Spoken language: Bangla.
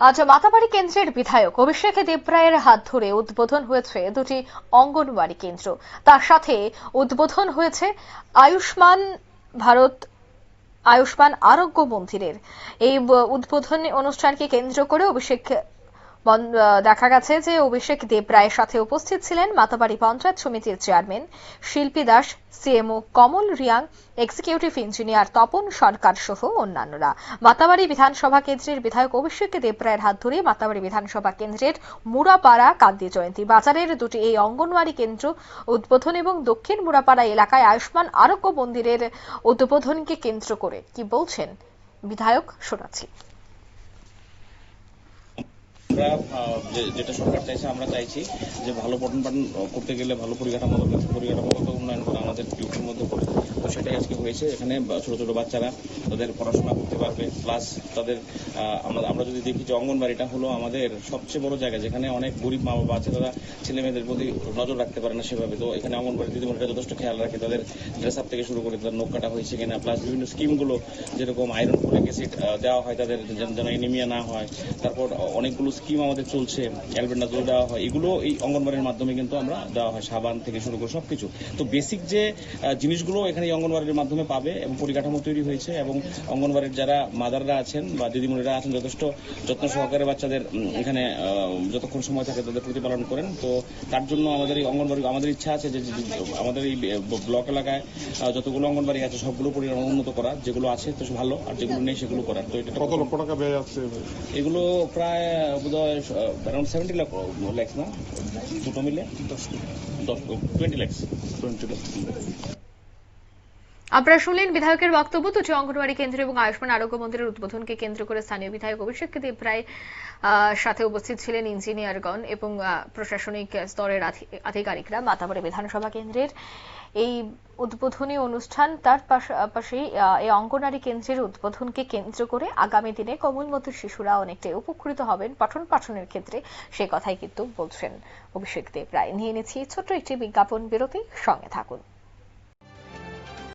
আজ মাতাবাড়ি কেন্দ্রের বিধায়ক অভিষেক দেবরায়ের হাত ধরে উদ্বোধন হয়েছে দুটি অঙ্গনওয়াড়ি কেন্দ্র। তার সাথে উদ্বোধন হয়েছে আয়ুষ্মান ভারত আয়ুষ্মান আরোগ্য মন্দিরের। এই উদ্বোধনী অনুষ্ঠানকে কেন্দ্র করে দেখা গেছে যে অভিষেক দেবরায়ের সাথে উপস্থিত ছিলেন মাতাবাড়ি পঞ্চায়েত সমিতির চেয়ারম্যান শিল্পী দাস, সিএমও কমল রিয়াং, এক্সিকিউটিভ ইঞ্জিনিয়ার তপন সরকার সহ অন্যান্যরা। মাতাবাড়ি বিধানসভা কেন্দ্রের বিধায়ক অভিষেক দেবরায়ের হাত ধরে মাতাবাড়ি বিধানসভা কেন্দ্রের মুড়াপাড়া কান্দি জয়ন্তী বাজারের দুটি এই অঙ্গনওয়াড়ি কেন্দ্র উদ্বোধন এবং দক্ষিণ মুড়াপাড়া এলাকায় আয়ুষ্মান আরোগ্য মন্দিরের উদ্বোধনকে কেন্দ্র করে কি বলছেন বিধায়ক শোনাচ্ছি। আমরা যেটা সরকার চাইছে, আমরা চাইছি যে ভালো পঠন পাঠন করতে গেলে ভালো পরিকাঠামোগত উন্নয়ন করা আমাদের ডিউটির মধ্যে পড়ে। তো সেটাই আজকে হয়েছে। এখানে ছোট ছোট বাচ্চারা তাদের পড়াশোনা করতে পারবে, প্লাস তাদের আমরা যদি দেখি যে অঙ্গনবাড়িটা হলো আমাদের সবচেয়ে বড় জায়গা, যেখানে অনেক গরিব মা বাবা আছে, তারা ছেলে মেয়েদের প্রতি নজর রাখতে পারে না সেভাবে। তো এখানে অঙ্গনবাড়ি দিদিমণিরা যথেষ্ট খেয়াল রাখে, তাদের ড্রেস আপ থেকে শুরু করে তাদের নখ কাটা হয়েছে কিনা, প্লাস বিভিন্ন স্কিমগুলো যেরকম আয়রন ফোলিক অ্যাসিড দেওয়া হয় তাদের, যেন এনিমিয়া না হয়। তারপর অনেকগুলো স্কিম আমাদের চলছে, অ্যালবেন্ডাজোল দেওয়া হয়, এগুলো এই অঙ্গনবাড়ির মাধ্যমে কিন্তু আমরা দেওয়া হয়, সাবান থেকে শুরু করে সবকিছু। তো বেসিক যে জিনিসগুলো এখানে অঙ্গনবাড়ির মাধ্যমে পাবে এবং পরিকাঠামো তৈরি হয়েছে, এবং অঙ্গনবাড়ির যারা মাদাররা আছেন বা দিদিমণিরা আছেন যথেষ্ট যত্ন সহকারে বাচ্চাদের এখানে যতক্ষণ সময় থাকে তাদের প্রতিপালন করেন। তো তার জন্য আমাদের এই অঙ্গনবাড়ি, আমাদের ইচ্ছা আছে যে আমাদের এই ব্লক এলাকায় যতগুলো অঙ্গনবাড়ি আছে সবগুলো পরিকাঠামো উন্নত করার, যেগুলো আছে তো ভালো, আর যেগুলো নেই সেগুলো করার। তো এটা কত লক্ষ টাকা ব্যয় আছে? এগুলো প্রায় অ্যারাউন্ড 70 লাখ না, দুটো মিলে 20 লাখ। আপনারা শুনলেন বিধায়কের বক্তব্য। দুটি অঙ্গনওয়াড়ি কেন্দ্র এবং আয়ুষ্মান আরোগ্য মন্দিরের উদ্বোধনকে কেন্দ্র করে স্থানীয় বিধায়ক অভিষেক দেবরায় সাথে উপস্থিত ছিলেন ইঞ্জিনিয়ারগণ এবং প্রশাসনিক স্তরের আধিকারিকরা। মাতাবাড়ি বিধানসভা কেন্দ্রের এই উদ্বোধনী অনুষ্ঠান, তার পাশাপাশি এই অঙ্গনওয়াড়ি কেন্দ্রের উদ্বোধনকে কেন্দ্র করে আগামী দিনে কোমলমতি শিশুরা অনেকটাই উপকৃত হবেন পঠন পাঠনের ক্ষেত্রে, সে কথাই কিন্তু বলছেন অভিষেক দেবরায়। নিয়ে নিচ্ছি ছোট্ট একটি বিজ্ঞাপন বিরতি, সঙ্গে থাকুন।